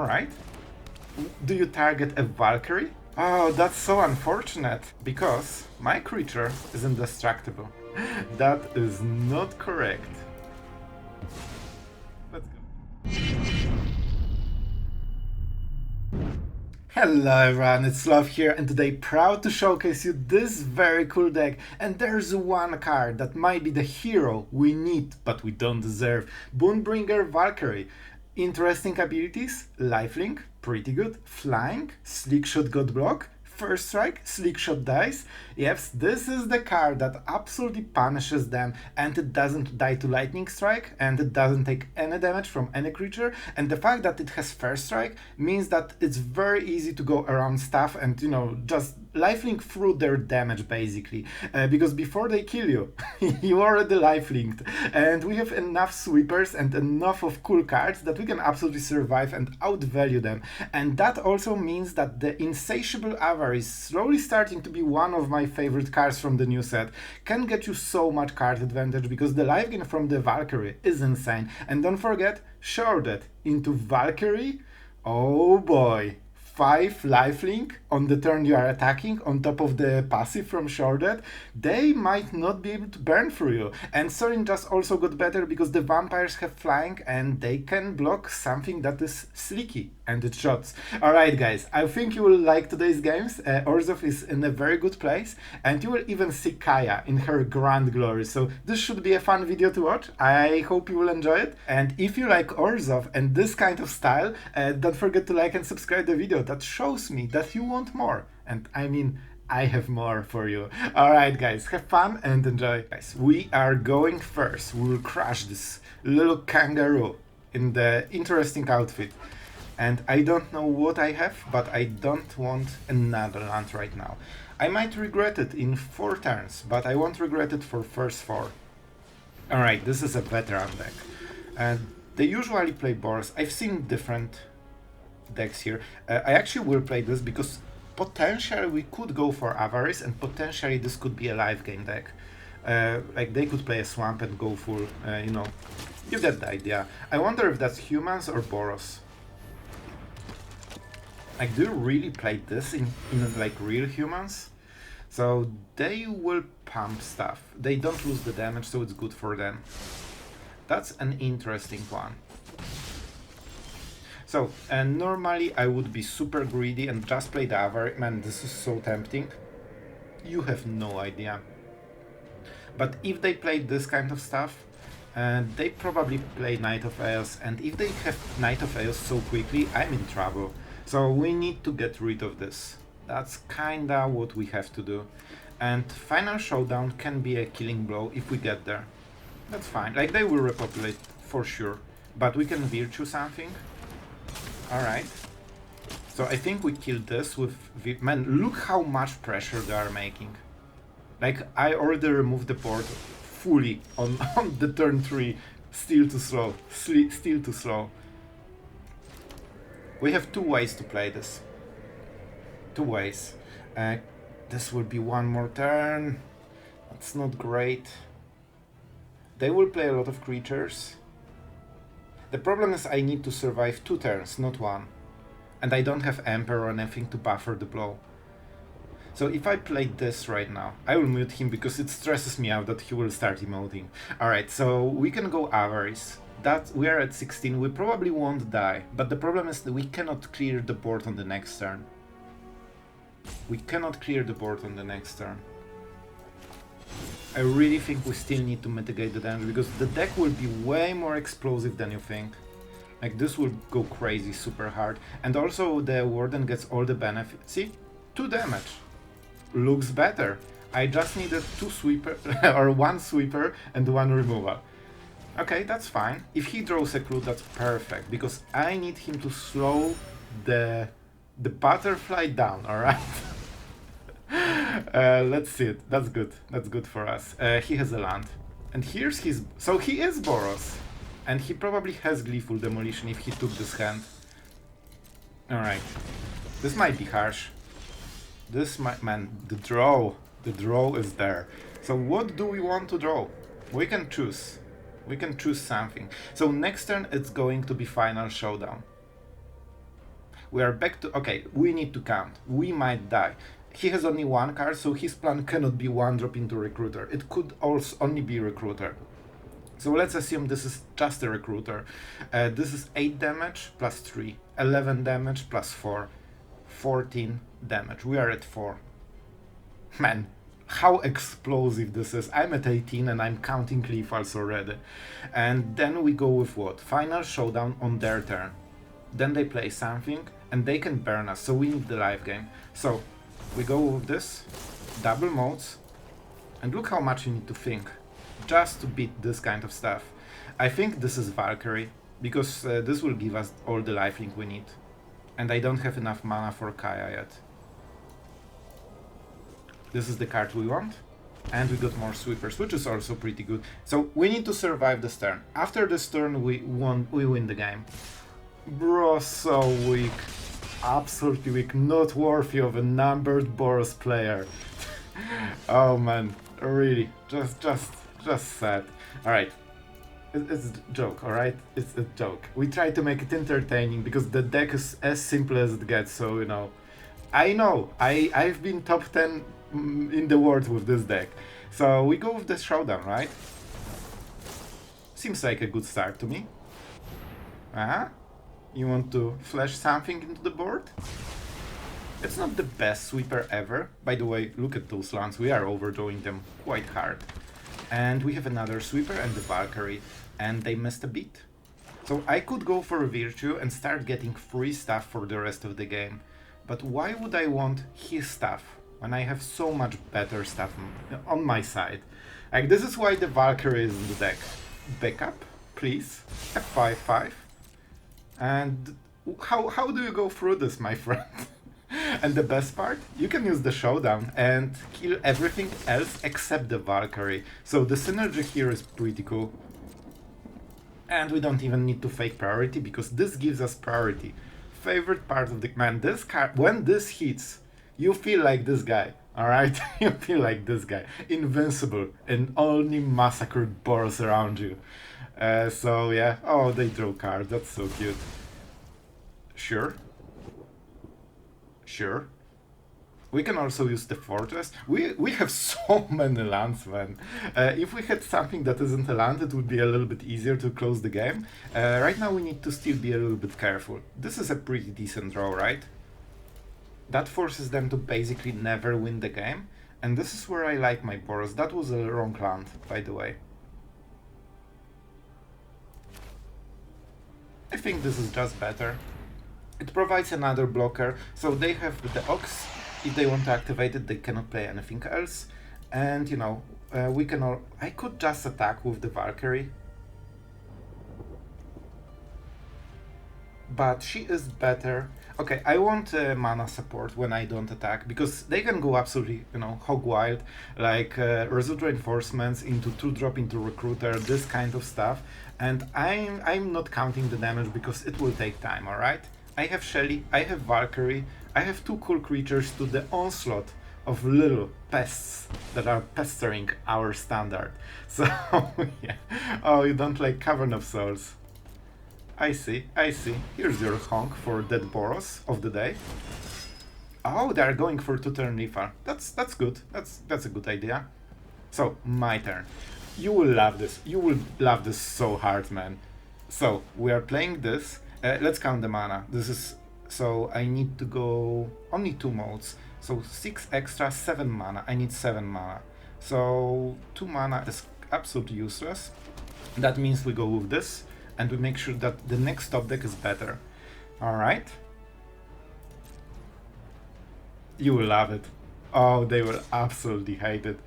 Alright. Do you target a Valkyrie? Oh, that's so unfortunate, because my creature is indestructible. That is not correct. Let's go. Hello everyone, it's Sloth here, and today proud to showcase you this very cool deck. And there's one card that might be the hero we need but we don't deserve. Boon Bringer Valkyrie. Interesting abilities: lifelink, pretty good, flying, Slickshot got block, first strike, Slickshot dies. Yes, this is the card that absolutely punishes them, and it doesn't die to lightning strike, and it doesn't take any damage from any creature, and the fact that it has first strike means that it's very easy to go around stuff and, you know, just lifelink through their damage basically, because before they kill you, you already lifelinked, and we have enough sweepers and enough of cool cards that we can absolutely survive and outvalue them. And that also means that the Insatiable Avarice, slowly starting to be one of my favorite cards from the new set, can get you so much card advantage because the life gain from the Valkyrie is insane. And don't forget, Sheoldred into Valkyrie, oh boy. 5 lifelink on the turn you are attacking on top of the passive from Sheoldred, they might not be able to burn through you. And Sorin just also got better because the vampires have flying and they can block something that is slicky and it shots. Alright guys, I think you will like today's games. Orzhov is in a very good place, and you will even see Kaya in her grand glory, so this should be a fun video to watch. I hope you will enjoy it, and if you like Orzhov and this kind of style, don't forget to like and subscribe the video. That shows me that you want more, and I mean, I have more for you. Alright guys, have fun and enjoy. Guys, we are going first. We will crush this little kangaroo in the interesting outfit. And I don't know what I have, but I don't want another land right now. I might regret it in 4 turns, but I won't regret it for first 4. Alright, this is a veteran deck. And they usually play Boros. I've seen different decks here. I actually will play this because potentially we could go for Avarice, and potentially this could be a live game deck. Like they could play a swamp and go full, you know, you get the idea. I wonder if that's humans or Boros. Like, do you really play this in like real humans? So they will pump stuff. They don't lose the damage, so it's good for them. That's an interesting one. So, and normally I would be super greedy and just play the Avarice. Man, this is so tempting. You have no idea. But if they play this kind of stuff, they probably play Knight of Eos, and if they have Knight of Eos so quickly, I'm in trouble. So we need to get rid of this. That's kinda what we have to do. And final showdown can be a killing blow if we get there. That's fine. Like, they will repopulate for sure. But we can virtue something. Alright. So I think we killed this with... Man, look how much pressure they are making. Like, I already removed the board fully on the turn 3. Still too slow. Still too slow. We have 2 ways to play this. 2 ways. This will be one more turn. That's not great. They will play a lot of creatures. The problem is I need to survive 2 turns, not 1. And I don't have Emperor or anything to buffer the blow. So if I play this right now, I will mute him because it stresses me out that he will start emoting. Alright, so we can go Avarice. We are at 16, we probably won't die, but the problem is that we cannot clear the board on the next turn. We cannot clear the board on the next turn. I really think we still need to mitigate the damage, because the deck will be way more explosive than you think. Like, this will go crazy super hard, and also the Warden gets all the benefits. See? 2 damage. Looks better. I just needed 2 sweeper, or 1 sweeper and 1 removal. Okay, that's fine. If he draws a clue, that's perfect, because I need him to slow the butterfly down, alright? Let's see it. That's good. That's good for us. He has a land. And here's his... So he is Boros. And he probably has Gleeful Demolition if he took this hand. Alright. This might be harsh. This might... Man, the draw. The draw is there. So what do we want to draw? We can choose. We can choose something. So next turn it's going to be final showdown. We are back to... Okay, we need to count. We might die. He has only one card, so his plan cannot be one drop into Recruiter. It could also only be Recruiter. So let's assume this is just a Recruiter. This is 8 damage plus 3, 11 damage plus 4, 14 damage. We are at 4. Man, how explosive this is. I'm at 18 and I'm counting lethals already. And then we go with what? Final showdown on their turn. Then they play something and they can burn us, so we need the life gain. So we go with this, double modes, and look how much you need to think just to beat this kind of stuff. I think this is Valkyrie, because this will give us all the lifelink we need. And I don't have enough mana for Kaya yet. This is the card we want. And we got more sweepers, which is also pretty good. So we need to survive this turn. After this turn we win the game. Bro, so weak. Absolutely weak. Not worthy of a numbered Boros player. Oh man, really, just sad. Alright, it's a joke, alright? It's a joke. We try to make it entertaining because the deck is as simple as it gets, so you know. I've been top 10 in the world with this deck. So we go with the showdown, right? Seems like a good start to me. You want to flash something into the board? It's not the best sweeper ever. By the way, look at those lands, we are overdrawing them quite hard. And we have another sweeper and the Valkyrie, and they missed a beat. So I could go for a Virtue and start getting free stuff for the rest of the game. But why would I want his stuff when I have so much better stuff on my side? Like, this is why the Valkyrie is in the deck. Backup, please. F5-5. And how do you go through this, my friend? And the best part, you can use the showdown and kill everything else except the Valkyrie. So the synergy here is pretty cool. And we don't even need to fake priority because this gives us priority. Favorite part of the... Man, this card, when this hits, you feel like this guy, alright? You feel like this guy. Invincible and only massacred Boros around you. So yeah, oh, they draw cards, that's so cute. Sure. We can also use the fortress. We have so many lands, man. If we had something that isn't a land, it would be a little bit easier to close the game. Right now we need to still be a little bit careful. This is a pretty decent draw, right? That forces them to basically never win the game. And this is where I like my Boros. That was a wrong land, by the way. I think this is just better. It provides another blocker, so they have the Ox. If they want to activate it, they cannot play anything else. And you know, we can all... I could just attack with the Valkyrie. But she is better. Okay, I want mana support when I don't attack, because they can go absolutely, you know, hog wild, like result reinforcements into 2-drop into Recruiter, this kind of stuff. And I'm not counting the damage because it will take time, alright? I have Shelly, I have Valkyrie, I have 2 cool creatures to the onslaught of little pests that are pestering our standard. So, yeah. Oh, you don't like Cavern of Souls. I see. Here's your honk for dead Boros of the day. Oh, they are going for 2-turn lethal. That's good. That's a good idea. So, my turn. You will love this. You will love this so hard, man. So, we are playing this. Let's count the mana. This is... So, I need to go... Only 2 modes. So, 6 extra, 7 mana. I need 7 mana. So, 2 mana is absolutely useless. That means we go with this. And we make sure that the next top deck is better. Alright. You will love it. Oh, they will absolutely hate it.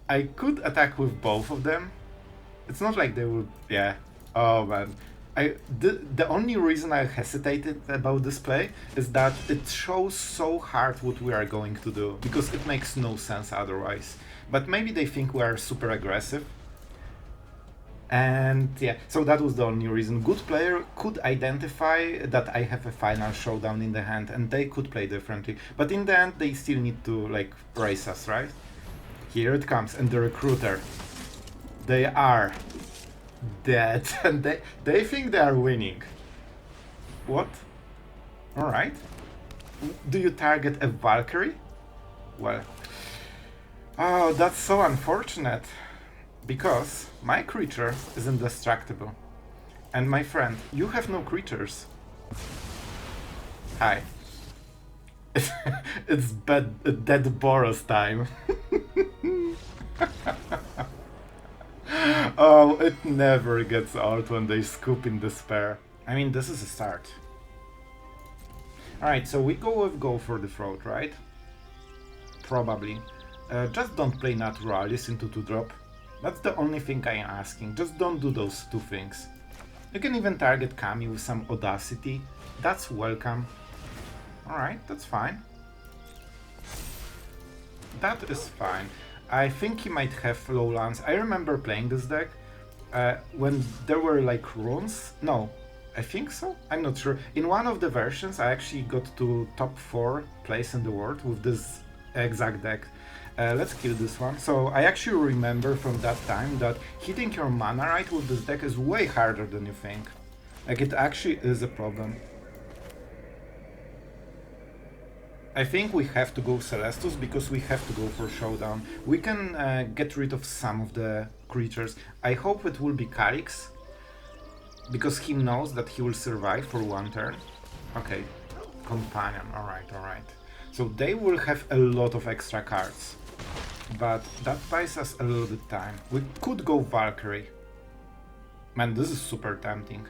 I could attack with both of them. It's not like they will... Yeah. Oh, man. The only reason I hesitated about this play is that it shows so hard what we are going to do, because it makes no sense otherwise. But maybe they think we are super aggressive. And yeah, so that was the only reason. Good player could identify that I have a final showdown in the hand and they could play differently. But in the end, they still need to, like, race us, right? Here it comes, and the Recruiter. They are dead, and they think they are winning. What? Alright. Do you target a Valkyrie? Well... Oh, that's so unfortunate. Because my creature is indestructible. And my friend, you have no creatures. Hi. It's dead Boros time. Oh, it never gets old when they scoop in despair. I mean, this is a start. Alright, so we go for the throat, right? Probably. Just don't play Naturalis into 2-drop. That's the only thing I am asking. Just don't do those two things. You can even target Kami with some Audacity. That's welcome. Alright, that's fine. That is fine. I think he might have low lands. I remember playing this deck when there were like runes. No, I think so? I'm not sure. In one of the versions I actually got to top 4 place in the world with this exact deck. Let's kill this one. So I actually remember from that time that hitting your mana right with this deck is way harder than you think. Like, it actually is a problem. I think we have to go Celestus because we have to go for Showdown. We can get rid of some of the creatures. I hope it will be Calix, because he knows that he will survive for one turn. Okay, Companion, alright, alright. So they will have a lot of extra cards, but that buys us a little bit time. We could go Valkyrie. Man, this is super tempting.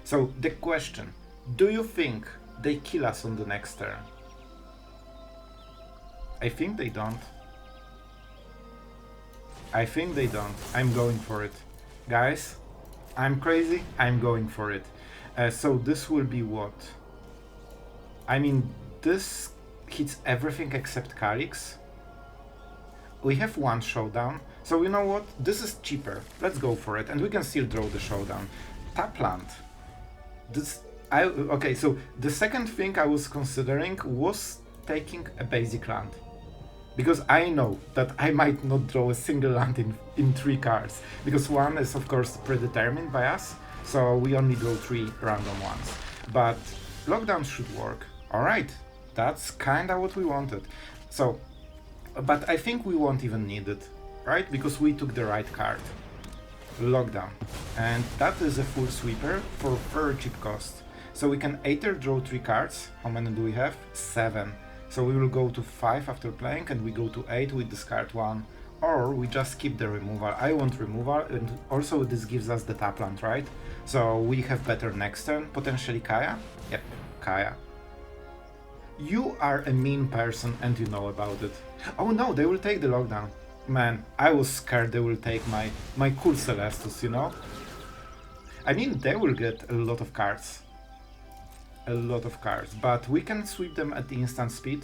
So the question, do you think they kill us on the next turn? I think they don't. I think they don't. I'm going for it. Guys, I'm crazy, I'm going for it. So this will be what? I mean, this hits everything except Calix. We have one Showdown, so you know what? This is cheaper. Let's go for it, and we can still draw the Showdown. Tap land. Okay, so the second thing I was considering was taking a basic land. Because I know that I might not draw a single land in 3 cards. Because one is of course predetermined by us, so we only draw 3 random ones. But Lockdown should work. Alright, that's kinda what we wanted. So, but I think we won't even need it, right? Because we took the right card. Lockdown. And that is a full sweeper for very cheap cost. So we can either draw 3 cards. How many do we have? 7. So we will go to 5 after playing, and we go to 8, we discard 1. Or we just keep the removal. I want removal, and also this gives us the tap land, right? So we have better next turn, potentially Kaya? Yep, Kaya. You are a mean person and you know about it. Oh no, they will take the Lockdown. Man, I was scared they will take my cool Celestus, you know? I mean, they will get a lot of cards. A lot of cards, but we can sweep them at the instant speed,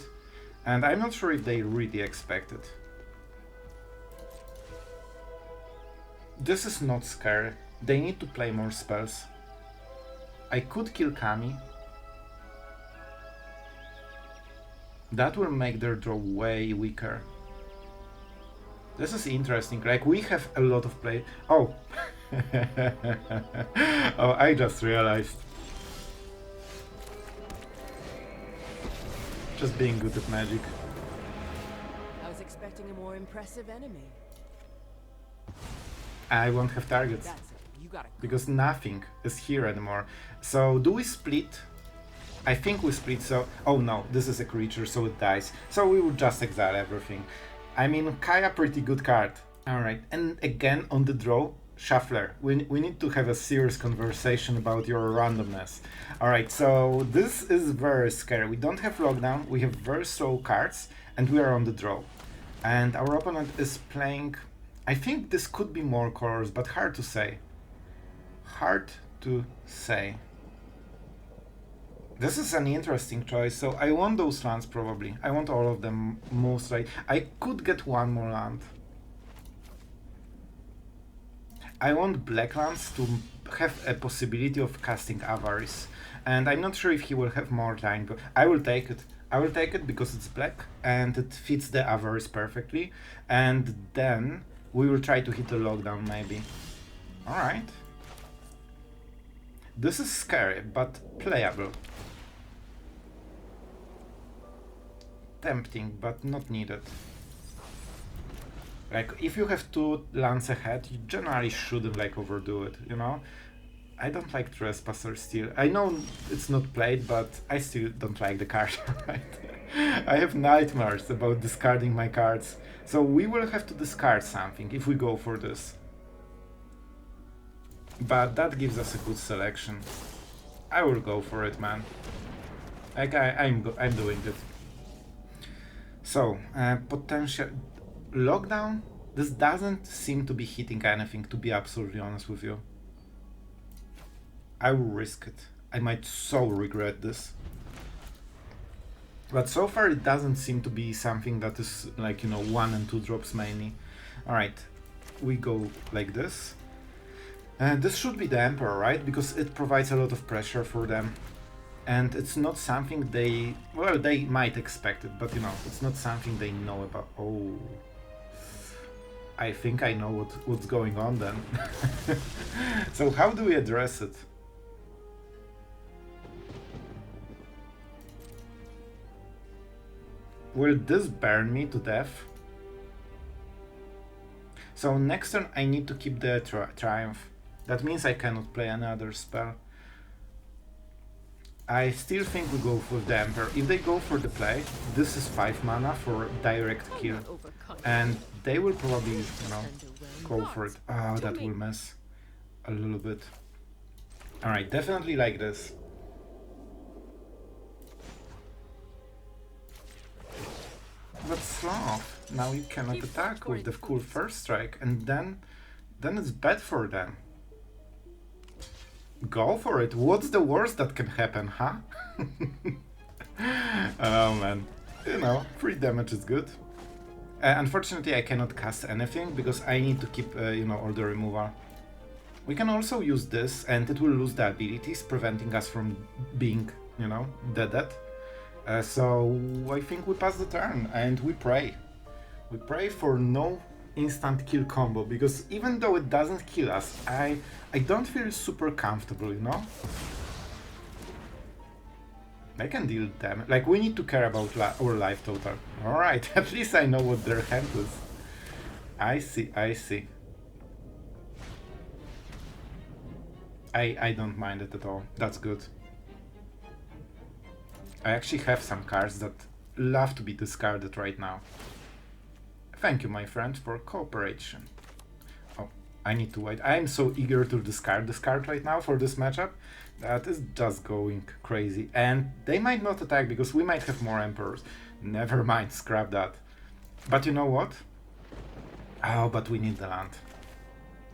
and I'm not sure if they really expect it. This is not scary. They need to play more spells. I could kill Kami. That will make their draw way weaker. This is interesting, like we have a lot of play. Oh! Oh, I just realized. Just being good at Magic. I was expecting a more impressive enemy. I won't have targets. Because nothing is here anymore. So, do we split? I think we split, so... Oh no, this is a creature, so it dies. So we will just exile everything. I mean, Kaya, pretty good card. Alright, and again on the draw, Shuffler. We need to have a serious conversation about your randomness. Alright, so this is very scary. We don't have Lockdown, we have very slow cards, and we are on the draw. And our opponent is playing... I think this could be more colors, but hard to say. Hard to say. This is an interesting choice, so I want those lands probably. I want all of them most likely. I could get one more land. I want black lands to have a possibility of casting Avarice. And I'm not sure if he will have more time, but I will take it. I will take it because it's black and it fits the Avarice perfectly. And then we will try to hit the Lockdown maybe. Alright. This is scary, but playable. Tempting, but not needed. Like, if you have 2 lands ahead, you generally shouldn't like overdo it, you know? I don't like Trespasser still. I know it's not played, but I still don't like the card, right? I have nightmares about discarding my cards. So we will have to discard something if we go for this. But that gives us a good selection. I will go for it, man. Like, I'm doing it. So, potential... Lockdown? This doesn't seem to be hitting anything, to be absolutely honest with you. I will risk it. I might so regret this. But so far it doesn't seem to be something that is like, you know, 1 and 2 drops mainly. Alright, we go like this. And this should be the Emperor, right? Because it provides a lot of pressure for them. And it's not something they... Well, they might expect it, but you know, it's not something they know about. Oh... I think I know what's going on then. So how do we address it? Will this burn me to death? So next turn I need to keep the Triumph. That means I cannot play another spell. I still think we go for the Emperor. If they go for the play, this is 5 mana for direct kill. And they will probably, you know, go for it. Oh, that will mess a little bit. Alright, definitely like this. But Sloth, now you cannot attack with the cool first strike, and then it's bad for them. Go for it. What's the worst that can happen, huh? Oh man, you know, 3 damage is good. Unfortunately, I cannot cast anything because I need to keep, you know, all the removal. We can also use this, and it will lose the abilities, preventing us from being, you know, dead. So I think we pass the turn and we pray. We pray for no instant kill combo, because even though it doesn't kill us, I don't feel super comfortable, you know? I can deal damage. Like, we need to care about our life total. Alright, at least I know what their hand is. I see. I don't mind it at all. That's good. I actually have some cards that love to be discarded right now. Thank you, my friend, for cooperation. Oh, I need to wait. I am so eager to discard this card right now for this matchup. That is just going crazy. And they might not attack because we might have more Emperors. Never mind, scrap that. But you know what? Oh, but we need the land.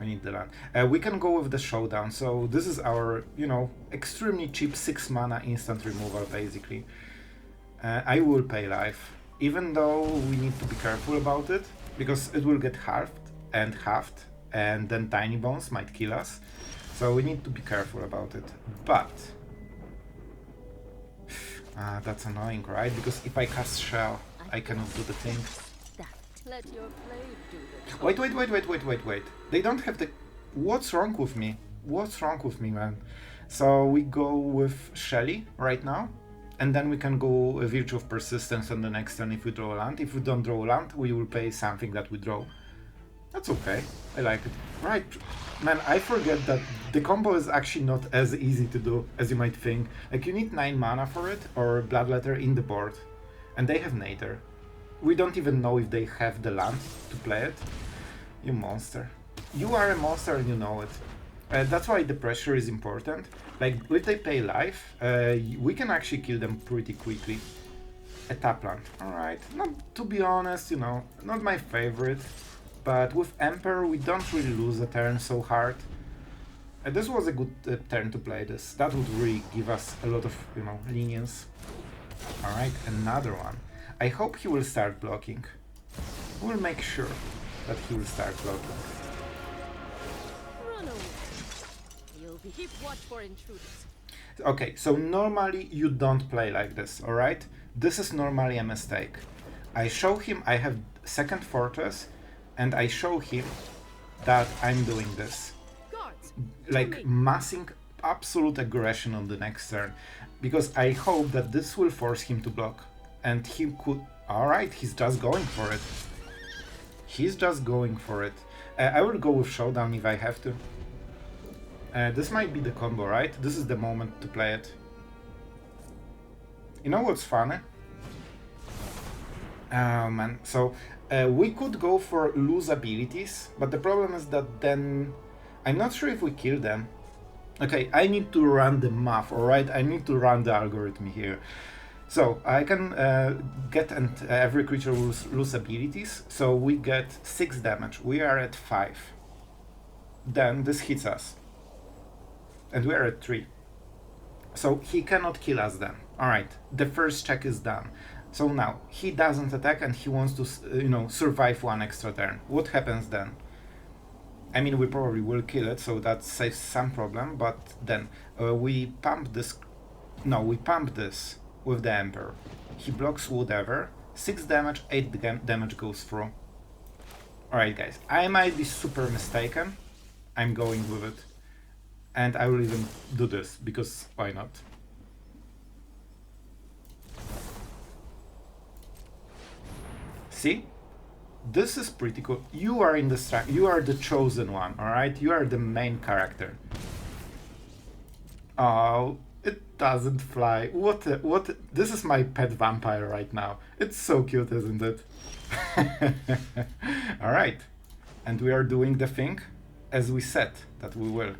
We need the land. We can go with the Showdown. So this is our, you know, extremely cheap 6 mana instant removal, basically. I will pay life. Even though we need to be careful about it, because it will get halved, and then Tiny Bones might kill us. So we need to be careful about it. But... that's annoying, right? Because if I cast Shell, I cannot do the thing. Let your blade do the Wait. They don't have the... What's wrong with me? What's wrong with me, man? So we go with Shelly right now. And then we can go a Virtue of Persistence on the next turn if we draw a land. If we don't draw a land, we will pay something that we draw. That's okay. I like it. Right. Man, I forget that the combo is actually not as easy to do as you might think. Like, you need 9 mana for it, or Bloodletter in the board. And they have Nader. We don't even know if they have the land to play it. You monster. You are a monster and you know it. That's why the pressure is important. Like, if they pay life, we can actually kill them pretty quickly. A tap land. Alright. Not, to be honest, you know, not my favorite. But with Emperor, we don't really lose a turn so hard. This was a good turn to play this. That would really give us a lot of, you know, lenience. Alright, another one. I hope he will start blocking. We'll make sure that he will start blocking. run away. You'll be keep watch for intruders. Okay, so normally you don't play like this, alright? This is normally a mistake. I show him I have second fortress, and I show him that I'm doing this. Guards, Like massing absolute aggression on the next turn, because I hope that this will force him to block. And he could... Alright, he's just going for it. He's just going for it. I will go with Showdown if I have to. This might be the combo, right? This is the moment to play it. You know what's funny? Oh man, so we could go for lose abilities, but the problem is that then I'm not sure if we kill them. Okay, I need to run the math, alright? I need to run the algorithm here. So I can get and every creature will lose abilities, so we get 6 damage. We are at 5. Then this hits us. And we are at 3. So he cannot kill us then. Alright, the first check is done. So now, he doesn't attack and he wants to, survive 1 extra turn. What happens then? I mean, we probably will kill it, so that saves some problem, but then we pump this... No, we pump this with the Emperor. He blocks whatever. 6 damage, 8 damage goes through. Alright guys, I might be super mistaken. I'm going with it. And I will even do this, because why not? See? This is pretty cool. You are in the you are the chosen one, alright? You are the main character. Oh, it doesn't fly. What this is my pet vampire right now. It's so cute, isn't it? Alright. And we are doing the thing as we said that we will.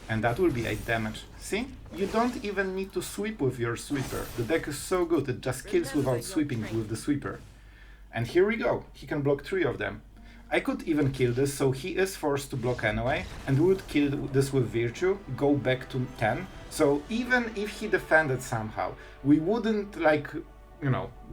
And that will be 8 damage. See? You don't even need to sweep with your sweeper. The deck is so good, it just kills without sweeping with the sweeper. And here we go. He can block 3 of them. I could even kill this, so he is forced to block anyway, and we would kill this with Virtue, go back to 10. So even if he defended somehow, we wouldn't,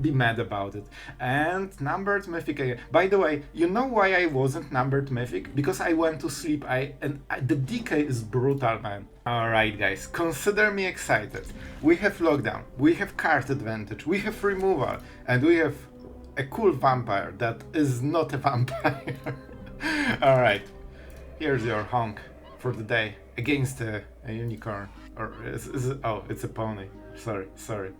be mad about it. And numbered Mythic again. By the way, you know why I wasn't numbered Mythic? Because I went to sleep, the decay is brutal, man. Alright guys, consider me excited. We have lockdown, we have card advantage, we have removal, and we have a cool vampire that is not a vampire. Alright, here's your honk for the day against a unicorn. Or is it, oh, it's a pony. Sorry.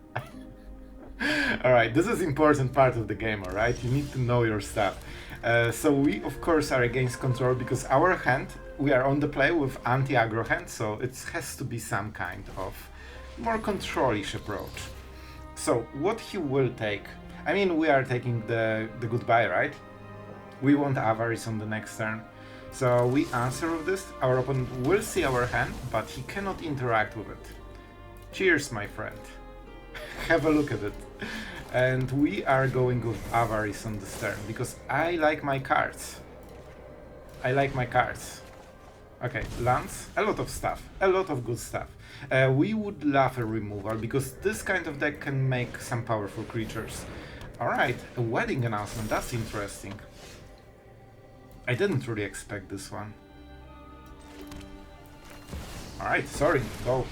Alright, this is important part of the game, alright? You need to know your stuff. So we of course are against control because our hand, we are on the play with anti-aggro hand, so it has to be some kind of more control-ish approach. So what he will take, I mean, we are taking the goodbye, right? We want Avarice on the next turn. So we answer with this. Our opponent will see our hand, but he cannot interact with it. Cheers, my friend. Have a look at it. And we are going with Avarice on this turn, because I like my cards. Okay, lands, a lot of stuff, a lot of good stuff. We would love a removal, because this kind of deck can make some powerful creatures. Alright, a wedding announcement, that's interesting. I didn't really expect this one. Alright, sorry, go,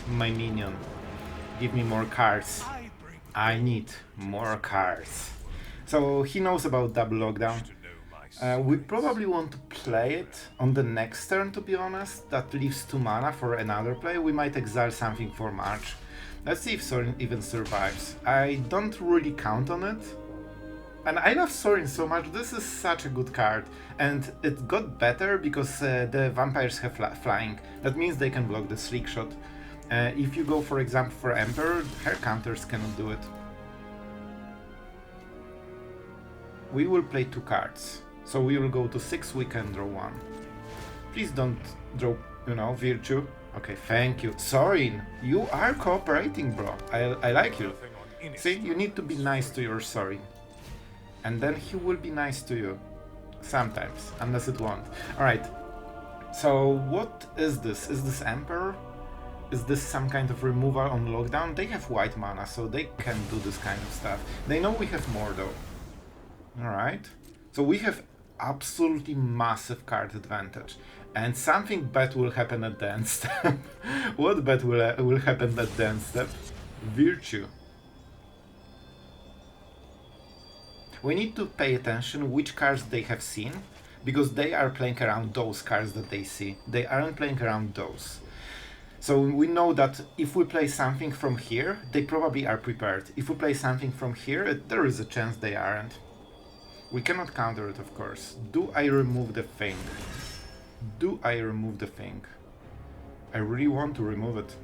my minion. Give me more cards. I need more cards. So he knows about double lockdown. We probably want to play it on the next turn, to be honest. That leaves 2 mana for another play. We might exile something for March. Let's see if Sorin even survives. I don't really count on it. And I love Sorin so much. This is such a good card. And it got better because the vampires have flying. That means they can block the Slickshot. If you go, for example, for Emperor, her counters cannot do it. We will play 2 cards. So we will go to 6, we can draw 1. Please don't draw, Virtue. Okay, thank you. Sorin, you are cooperating, bro. I like you. See, you need to be nice to your Sorin. And then he will be nice to you. Sometimes, unless it won't. Alright, so what is this? Is this Emperor? Is this some kind of removal on lockdown? They have white mana, so they can do this kind of stuff. They know we have more though. Alright, so we have absolutely massive card advantage. And something bad will happen at the end step. What bad will happen at the end step? Virtue. We need to pay attention which cards they have seen, because they are playing around those cards that they see. They aren't playing around those. So we know that if we play something from here, they probably are prepared. If we play something from here, there is a chance they aren't. We cannot counter it, of course. Do I remove the thing? Do I remove the thing? I really want to remove it.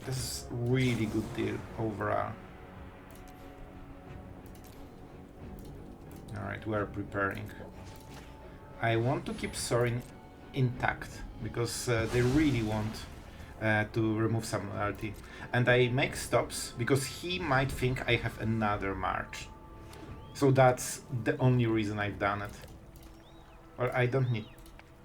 This is really good deal overall. Alright, we are preparing. I want to keep Sorin intact because they really want to remove some loyalty. And I make stops because he might think I have another march. So that's the only reason I've done it. Well, I don't need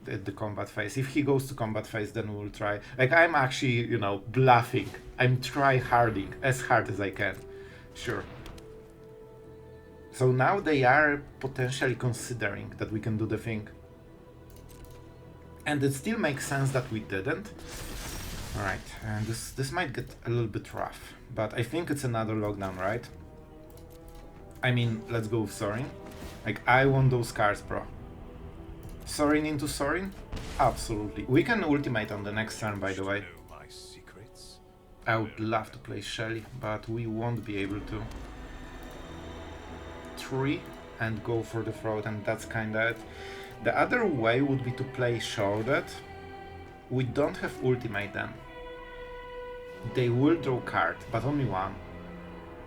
the combat phase. If he goes to combat phase, then we'll try. Like, I'm actually, you know, bluffing. I'm try-harding as hard as I can. Sure. So now they are potentially considering that we can do the thing. And it still makes sense that we didn't. Alright, and this might get a little bit rough. But I think it's another lockdown, right? I mean, let's go with Sorin. Like, I want those cards, bro. Sorin into Sorin? Absolutely. We can ultimate on the next turn, by the way. I would love to play Shelly, but we won't be able to. 3 and go for the throat, and that's kinda it. The other way would be to play Sheoldred. We don't have ultimate then. They will draw card, but only one.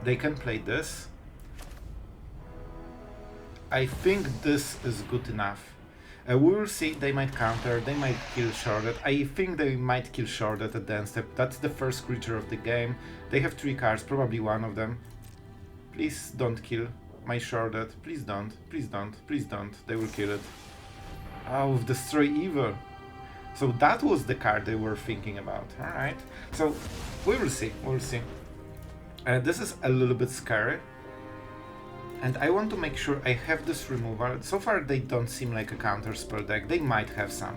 They can play this. I think this is good enough. We will see, they might counter, they might kill Sheoldred. I think they might kill Sheoldred at the end step. That's the first creature of the game. They have 3 cards, probably one of them. Please don't kill my Sheoldred. Please don't, please don't, please don't. They will kill it. Oh, with Destroy Evil. So that was the card they were thinking about. Alright, so we will see, we'll see. This is a little bit scary. And I want to make sure I have this removal. So far they don't seem like a counter spell deck. They might have some,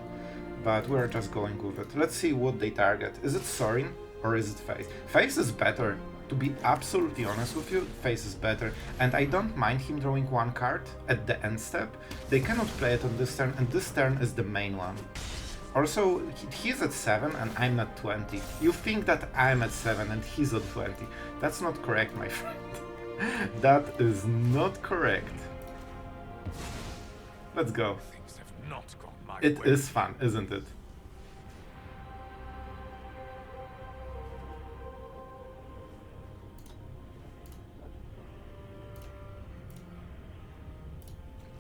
but we're just going with it. Let's see what they target. Is it Sorin or is it Face? Face is better. To be absolutely honest with you, Face is better. And I don't mind him drawing 1 card at the end step. They cannot play it on this turn, and this turn is the main one. Also, he's at 7 and I'm at 20. You think that I'm at 7 and he's at 20. That's not correct, my friend. That is not correct. Let's go. It is fun, isn't it?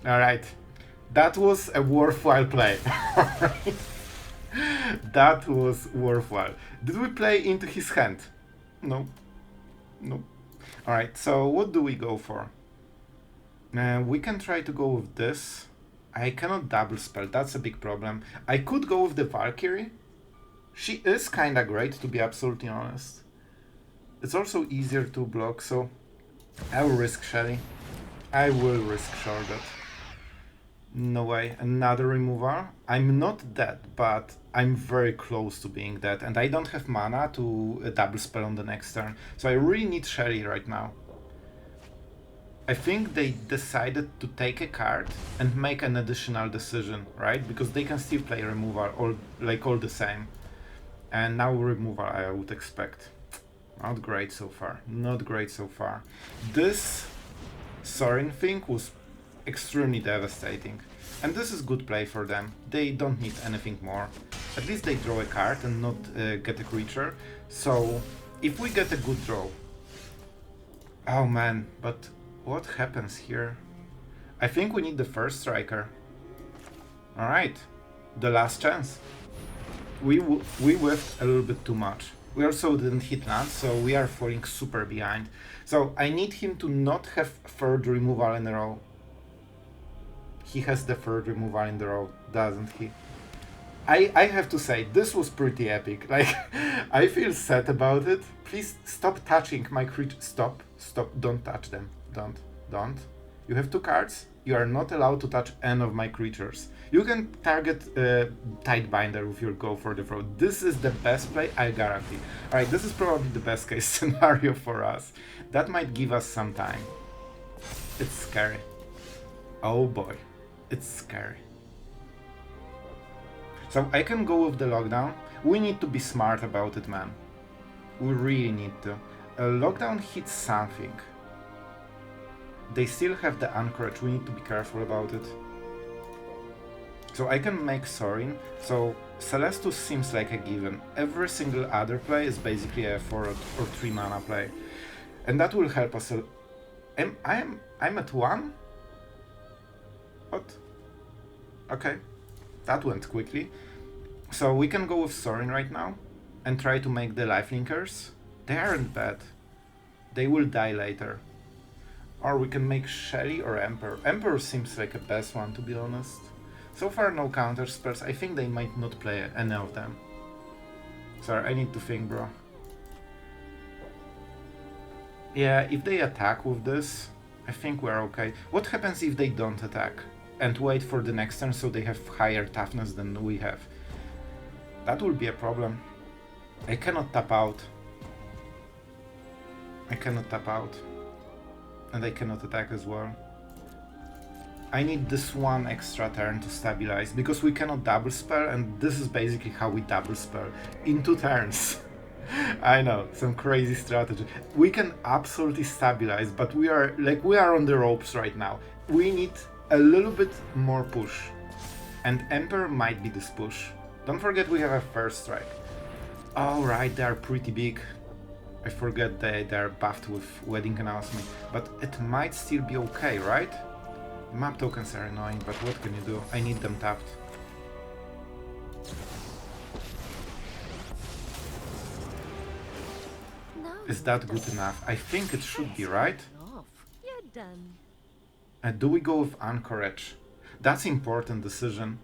Alright. That was a worthwhile play. That was worthwhile. Did we play into his hand? No. No. Alright, so what do we go for? We can try to go with this. I cannot double spell, that's a big problem. I could go with the Valkyrie. She is kinda great, to be absolutely honest. It's also easier to block, so I will risk Shelly. I will risk Sheoldred. No way, another removal. I'm not dead, but I'm very close to being dead, and I don't have mana to double spell on the next turn, so I really need Shelly right now. I think they decided to take a card and make an additional decision, right? Because they can still play removal, all the same. And now removal I would expect. Not great so far, not great so far. This Sorin thing was extremely devastating. And this is good play for them. They don't need anything more. At least they draw a card and not get a creature. So if we get a good draw... Oh man, but what happens here? I think we need the first striker. Alright, the last chance. We whiffed a little bit too much. We also didn't hit land, so we are falling super behind. So I need him to not have third removal in a row. He has the third removal in the row, doesn't he? I have to say, this was pretty epic. Like, I feel sad about it. Please stop touching my creature. Stop, don't touch them. Don't. You have 2 cards. You are not allowed to touch any of my creatures. You can target Tidebinder if you go for the throat. This is the best play, I guarantee. Alright, this is probably the best case scenario for us. That might give us some time. It's scary. Oh boy. It's scary. So I can go with the lockdown. We need to be smart about it, man. We really need to. Lockdown hits something. They still have the Anchorage, we need to be careful about it. So I can make Sorin, so Celestus seems like a given. Every single other play is basically a 4 or 3 mana play. And that will help us. I'm at 1? What? Okay, that went quickly. So we can go with Sorin right now and try to make the lifelinkers. They aren't bad. They will die later. Or we can make Shelly or Emperor. Emperor seems like the best one, to be honest. So far no counter spells. I think they might not play any of them. Sorry, I need to think, bro. Yeah, if they attack with this, I think we're okay. What happens if they don't attack? And wait for the next turn so they have higher toughness than we have? That will be a problem. I cannot tap out. I cannot tap out. And I cannot attack as well. I need this one extra turn to stabilize, because we cannot double spell, and this is basically how we double spell. In 2 turns. I know, some crazy strategy. We can absolutely stabilize, but we are on the ropes right now. We need a little bit more push. And Emperor might be this push. Don't forget we have a first strike. Alright, they are pretty big. I forget they are buffed with wedding announcement, but it might still be okay, right? Map tokens are annoying, but what can you do? I need them tapped. Is that good enough? I think it should be, right? You're done. Do we go with Anchorage? That's important decision.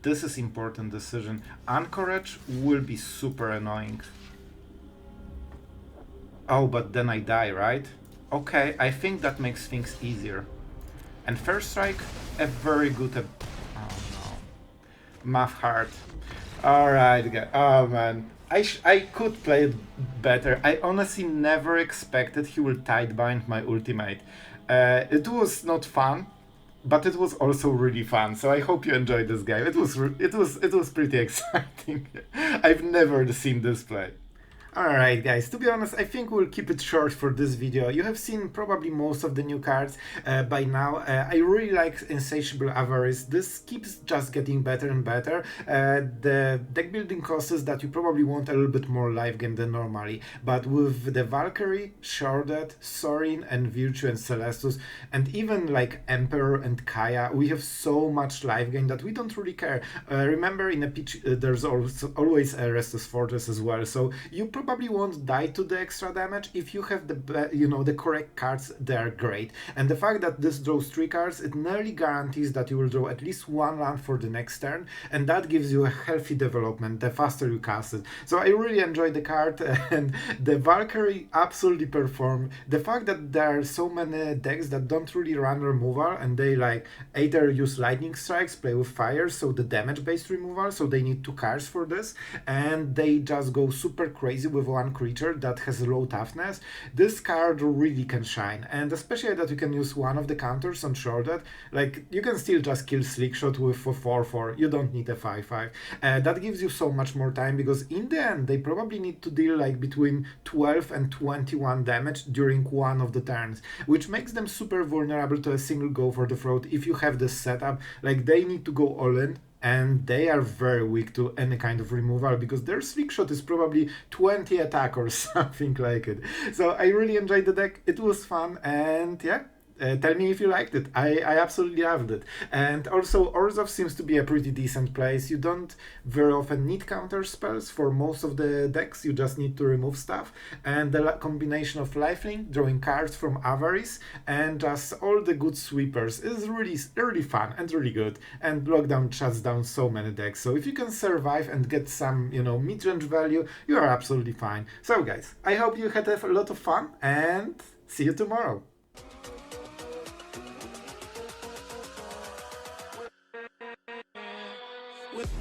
This is important decision. Anchorage will be super annoying. Oh, but then I die, right? Okay, I think that makes things easier. And first strike, a very good... oh no. Math hard. Alright, guys. Oh man. I could play it better. I honestly never expected he will tidebind my ultimate. It was not fun, but it was also really fun. So I hope you enjoyed this game. It was pretty exciting. I've never seen this play. Alright guys, to be honest, I think we'll keep it short for this video. You have seen probably most of the new cards by now. I really like Insatiable Avarice. This keeps just getting better and better. The deck building cost is that you probably want a little bit more life gain than normally. But with the Valkyrie, Sheoldred, Sorin and Virtue and Celestus, and even like Emperor and Kaya, we have so much life gain that we don't really care. Remember, in a pitch there's also always a Restless Fortress as well, so you probably won't die to the extra damage. If you have the correct cards, they're great. And the fact that this draws 3 cards, it nearly guarantees that you will draw at least 1 land for the next turn, and that gives you a healthy development the faster you cast it. So I really enjoyed the card, and the Valkyrie absolutely performed. The fact that there are so many decks that don't really run removal, and they like either use lightning strikes, play with fire, so the damage based removal, so they need 2 cards for this, and they just go super crazy with 1 creature that has low toughness. This card really can shine, and especially that you can use one of the counters on Sheoldred. Like, you can still just kill Slickshot with a 4/4, you don't need a 5/5. That gives you so much more time, because in the end they probably need to deal like between 12 and 21 damage during one of the turns, which makes them super vulnerable to a single go for the throat if you have this setup. Like, they need to go all in, and they are very weak to any kind of removal, because their Slickshot is probably 20 attack or something like it. So I really enjoyed the deck, it was fun, and yeah. Tell me if you liked it. I absolutely loved it. And also, Orzhov seems to be a pretty decent place. You don't very often need counter spells for most of the decks, you just need to remove stuff. And the combination of lifelink, drawing cards from Avarice, and just all the good sweepers is really fun and really good. And Lockdown shuts down so many decks. So if you can survive and get some, mid-range value, you are absolutely fine. So guys, I hope you had a lot of fun, and see you tomorrow. With